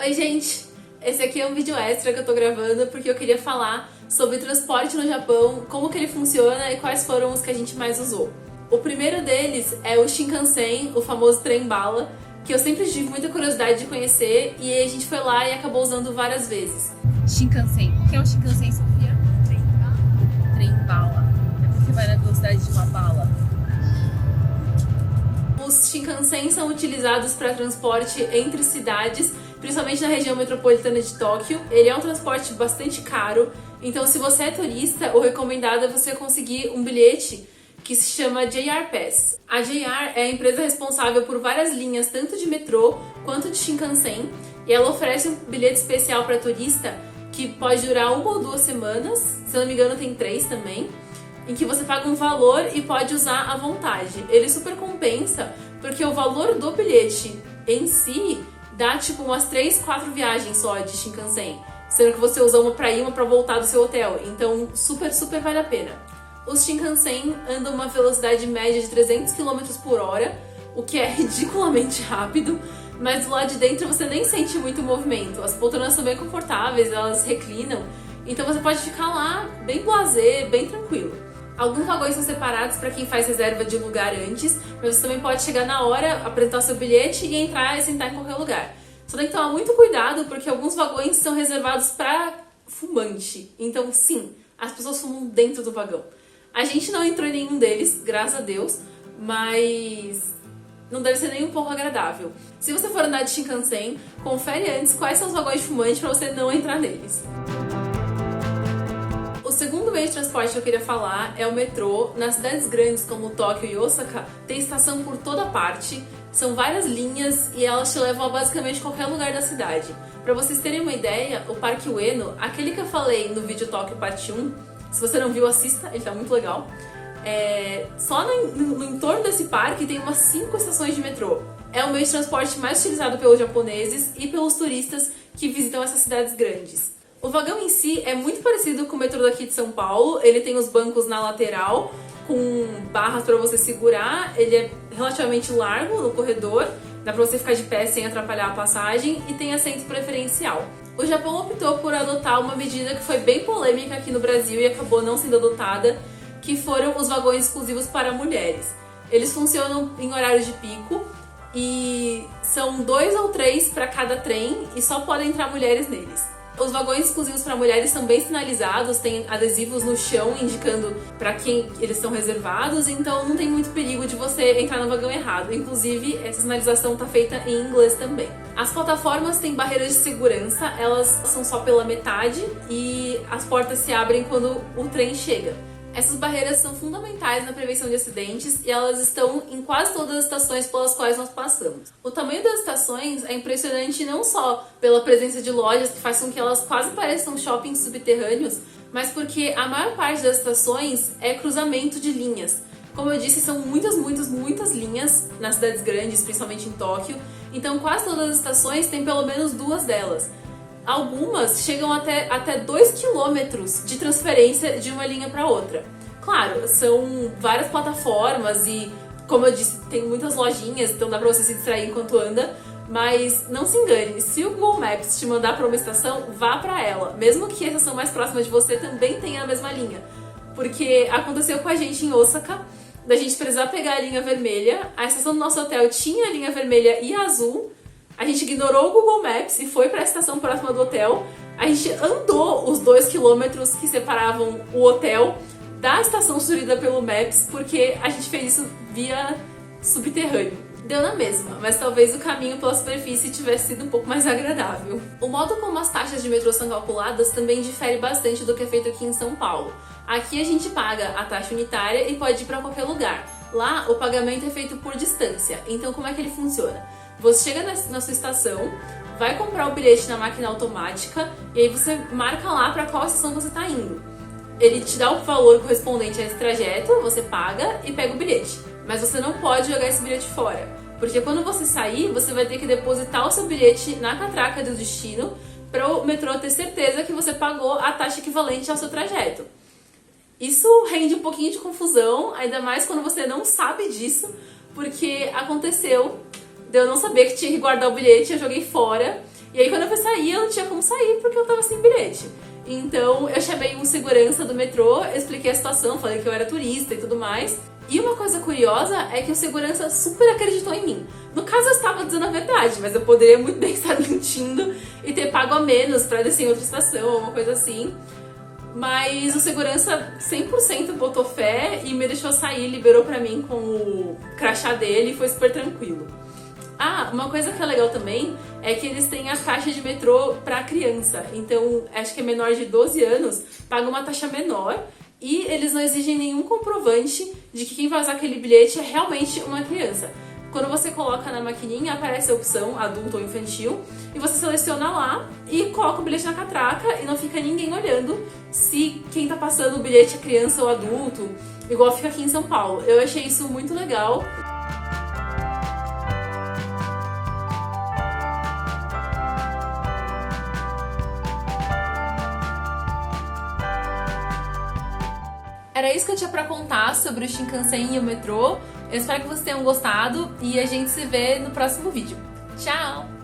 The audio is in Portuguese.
Oi gente, esse aqui é um vídeo extra que eu tô gravando porque eu queria falar sobre transporte no Japão, como que ele funciona e quais foram os que a gente mais usou. O primeiro deles é o Shinkansen, o famoso trem-bala, que eu sempre tive muita curiosidade de conhecer e a gente foi lá e acabou usando várias vezes. Shinkansen. O que é o Shinkansen, Sofia? Trem-bala. É porque vai na velocidade de uma bala. Os Shinkansen são utilizados para transporte entre cidades, principalmente na região metropolitana de Tóquio. Ele é um transporte bastante caro, então se você é turista, o recomendado é você conseguir um bilhete que se chama JR Pass. A JR é a empresa responsável por várias linhas, tanto de metrô quanto de Shinkansen, e ela oferece um bilhete especial para turista que pode durar 1 ou 2 semanas, se não me engano tem 3 também, em que você paga um valor e pode usar à vontade. Ele super compensa, porque o valor do bilhete em si dá tipo umas 3, 4 viagens só de Shinkansen, sendo que você usa uma pra ir, uma pra voltar do seu hotel, então super vale a pena. Os Shinkansen andam uma velocidade média de 300 km por hora, o que é ridiculamente rápido, mas do lado de dentro você nem sente muito movimento. As poltronas são bem confortáveis, elas reclinam, então você pode ficar lá bem blasé, bem tranquilo. Alguns vagões são separados para quem faz reserva de lugar antes, mas você também pode chegar na hora, apresentar o seu bilhete e entrar e sentar em qualquer lugar. Só tem que tomar muito cuidado porque alguns vagões são reservados para fumante. Então sim, as pessoas fumam dentro do vagão. A gente não entrou em nenhum deles, graças a Deus, mas não deve ser nem um pouco agradável. Se você for andar de Shinkansen, confere antes quais são os vagões de fumante para você não entrar neles. O segundo meio de transporte que eu queria falar é o metrô. Nas cidades grandes como Tóquio e Osaka, tem estação por toda parte, são várias linhas e elas te levam a basicamente qualquer lugar da cidade. Para vocês terem uma ideia, o Parque Ueno, aquele que eu falei no vídeo Tóquio parte 1, se você não viu, assista, ele tá muito legal. Só no entorno desse parque tem umas 5 estações de metrô. É o meio de transporte mais utilizado pelos japoneses e pelos turistas que visitam essas cidades grandes. O vagão em si é muito parecido com o metrô daqui de São Paulo. Ele tem os bancos na lateral, com barras para você segurar. Ele é relativamente largo no corredor, dá para você ficar de pé sem atrapalhar a passagem e tem assento preferencial. O Japão optou por adotar uma medida que foi bem polêmica aqui no Brasil e acabou não sendo adotada, que foram os vagões exclusivos para mulheres. Eles funcionam em horário de pico e são 2 ou 3 para cada trem e só podem entrar mulheres neles. Os vagões exclusivos para mulheres são bem sinalizados, tem adesivos no chão indicando para quem eles são reservados, então não tem muito perigo de você entrar no vagão errado. Inclusive, essa sinalização está feita em inglês também. As plataformas têm barreiras de segurança, elas são só pela metade e as portas se abrem quando o trem chega. Essas barreiras são fundamentais na prevenção de acidentes e elas estão em quase todas as estações pelas quais nós passamos. O tamanho das estações é impressionante não só pela presença de lojas que faz com que elas quase pareçam shoppings subterrâneos, mas porque a maior parte das estações é cruzamento de linhas. Como eu disse, são muitas linhas nas cidades grandes, principalmente em Tóquio, então quase todas as estações têm pelo menos 2 delas. Algumas chegam até 2 km de transferência de uma linha para outra. Claro, são várias plataformas e, como eu disse, tem muitas lojinhas, então dá para você se distrair enquanto anda, mas não se engane, se o Google Maps te mandar para uma estação, vá para ela, mesmo que a estação mais próxima de você também tenha a mesma linha. Porque aconteceu com a gente em Osaka, da gente precisar pegar a linha vermelha, a estação do nosso hotel tinha a linha vermelha e a azul. A gente ignorou o Google Maps e foi para a estação próxima do hotel. A gente andou os 2 quilômetros que separavam o hotel da estação sugerida pelo Maps, porque a gente fez isso via subterrâneo. Deu na mesma, mas talvez o caminho pela superfície tivesse sido um pouco mais agradável. O modo como as taxas de metrô são calculadas também difere bastante do que é feito aqui em São Paulo. Aqui a gente paga a taxa unitária e pode ir para qualquer lugar. Lá o pagamento é feito por distância, então como é que ele funciona? Você chega na sua estação, vai comprar o bilhete na máquina automática e aí você marca lá para qual estação você está indo. Ele te dá o valor correspondente a esse trajeto, você paga e pega o bilhete. Mas você não pode jogar esse bilhete fora, porque quando você sair, você vai ter que depositar o seu bilhete na catraca do destino para o metrô ter certeza que você pagou a taxa equivalente ao seu trajeto. Isso rende um pouquinho de confusão, ainda mais quando você não sabe disso, porque aconteceu de eu não saber que tinha que guardar o bilhete, eu joguei fora E aí quando eu fui sair, eu não tinha como sair porque eu tava sem bilhete. Então eu chamei um segurança do metrô, expliquei a situação, falei que eu era turista e tudo mais. E uma coisa curiosa é que o segurança super acreditou em mim. No caso, eu estava dizendo a verdade, mas eu poderia muito bem estar mentindo e ter pago a menos pra descer em outra estação ou uma coisa assim. Mas o segurança 100% botou fé e me deixou sair, liberou pra mim com o crachá dele e foi super tranquilo. Ah, uma coisa que é legal também é que eles têm a taxa de metrô pra criança. Então, acho que é menor de 12 anos, paga uma taxa menor e eles não exigem nenhum comprovante de que quem vai usar aquele bilhete é realmente uma criança. Quando você coloca na maquininha, aparece a opção adulto ou infantil e você seleciona lá e coloca o bilhete na catraca e não fica ninguém olhando se quem tá passando o bilhete é criança ou adulto, igual fica aqui em São Paulo. Eu achei isso muito legal. Era isso que eu tinha pra contar sobre o Shinkansen e o metrô. Eu espero que vocês tenham gostado e a gente se vê no próximo vídeo. Tchau!